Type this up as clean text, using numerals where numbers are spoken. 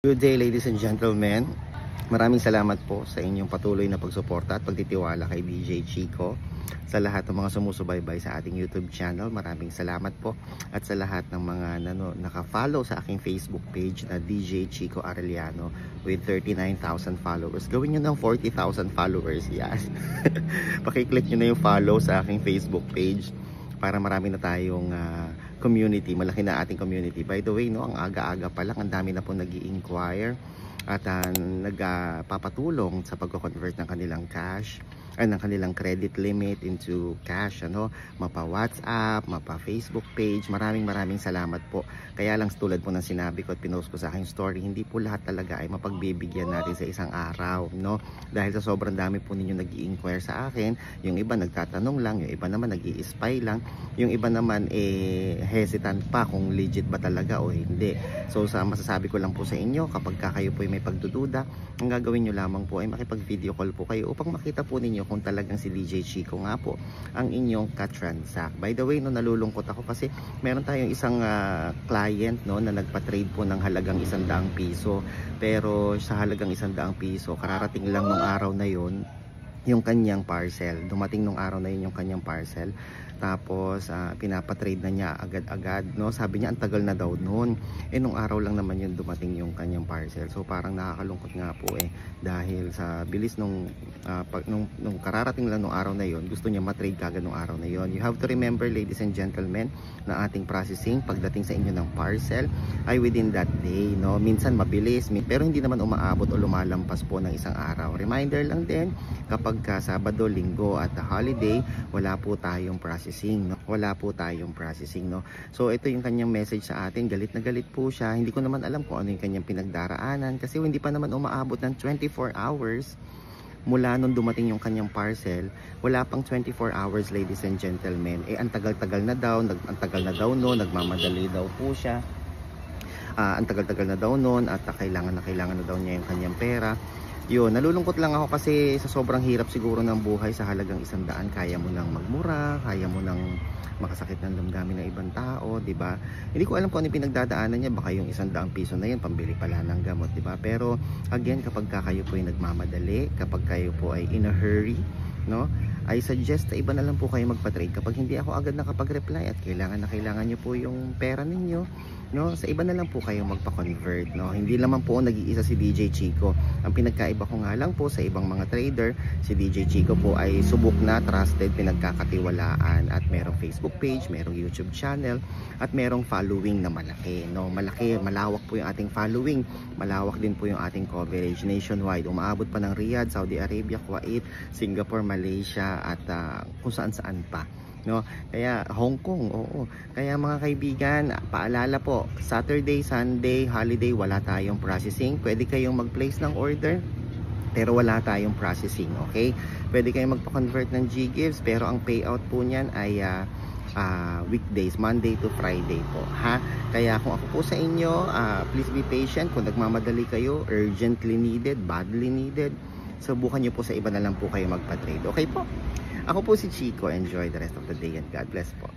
Good day ladies and gentlemen. Maraming salamat po sa inyong patuloy na pagsuporta at pagtitiwala kay DJ Chico. Sa lahat ng mga sumusubaybay sa ating YouTube channel, maraming salamat po. At sa lahat ng mga naka-follow sa aking Facebook page na DJ Chico Arellano with 39,000 followers. Gawin nyo ng 40,000 followers, yes. Pakiclick nyo na yung follow sa aking Facebook page para marami na tayong community, malaki na ating community. By the way, ang aga-aga pa lang, ang dami na po nag-i-inquire at papatulong sa pagko-convert ng kanilang cash ng kanilang credit limit into cash, mapa WhatsApp, mapa Facebook page. Maraming salamat po. Kaya lang tulad po ng sinabi ko at pinost ko sa aking story, hindi po lahat talaga ay mapagbibigyan natin sa isang araw, dahil sa sobrang dami po ninyo nag-i-inquire sa akin. Yung iba nagtatanong lang, yung iba naman nag-i-spy lang, yung iba naman hesitant pa kung legit ba talaga o hindi. So masasabi ko lang po sa inyo, kapag kayo po ay may pagdududa, ang gagawin nyo lamang po ay makipag-video call po kayo upang makita po ninyo kung talagang si DJ Chico nga po ang inyong ka-transact. By the way, nalulungkot ako kasi meron tayong isang client na nagpa-trade po ng halagang 100 piso. Pero sa halagang 100 piso, kararating lang nung araw na yon yung kanyang parcel. Dumating nung araw na yun yung kanyang parcel. Tapos pinapatrade na niya agad-agad, Sabi niya ang tagal na daw noon. Nung araw lang naman yun dumating yung kanyang parcel. So parang nakakalungkot nga po dahil sa bilis nung kararating lang nung araw na yun, gusto niya matrade kagad nung araw na yun. You have to remember, ladies and gentlemen, na ating processing pagdating sa inyo ng parcel ay within that day, Minsan mabilis, pero hindi naman umaabot o lumalampas po ng isang araw. Reminder lang din, kapag Sabado, Linggo at holiday, wala po tayong processing, Wala po tayong processing, So ito yung kanyang message sa atin. Galit na galit po siya. Hindi ko naman alam kung ano yung kanyang pinagdaraanan kasi hindi pa naman umaabot ng 24 hours mula nung dumating yung kanyang parcel. Wala pang 24 hours, ladies and gentlemen. Ang tagal-tagal na daw, nagmamadali daw po siya. Ang tagal-tagal na daw noon at kailangan na daw niya yung kanyang pera. Yun, nalulungkot lang ako kasi sa sobrang hirap siguro ng buhay sa halagang 100, kaya mo nang magmura, kaya mo nang makasakit ng damdamin ng ibang tao, 'di ba? Hindi ko alam kung ano yung pinagdadaanan niya, baka yung 100 piso na 'yan pambili pala ng gamot, 'di ba? Pero again, kapag kayo po ay nagmamadali, kapag kayo po ay in a hurry, I suggest iba na lang po kayo magpa-trade kapag hindi ako agad nakapag-reply at kailangan niyo po yung pera ninyo, sa iba na lang po kayo magpa-convert, Hindi naman po nag-iisa si DJ Chico. Ang pinagkaiba ko nga lang po sa ibang mga trader, si DJ Chico po ay subok na, trusted, pinagkakatiwalaan at merong Facebook page, merong YouTube channel at merong following na malaki, Malaki, malawak po yung ating following, malawak din po yung ating coverage nationwide. Umaabot pa ng Riyadh, Saudi Arabia, Kuwait, Singapore, Malaysia at kung saan-saan pa, Kaya Hong Kong, oo. Kaya mga kaibigan, paalala po, Saturday, Sunday, holiday, wala tayong processing. Pwede kayong mag-place ng order pero wala tayong processing, okay? Pwede kayong magpa-convert ng G-Gives pero ang payout po niyan ay weekdays, Monday to Friday po, ha? Kaya kung ako po sa inyo, please be patient. Kung nagmamadali kayo, urgently needed, badly needed, subukan nyo po sa iba na lang po kayo magpa-trade, okay po? Ako po si Chico. Enjoy the rest of the day and God bless po.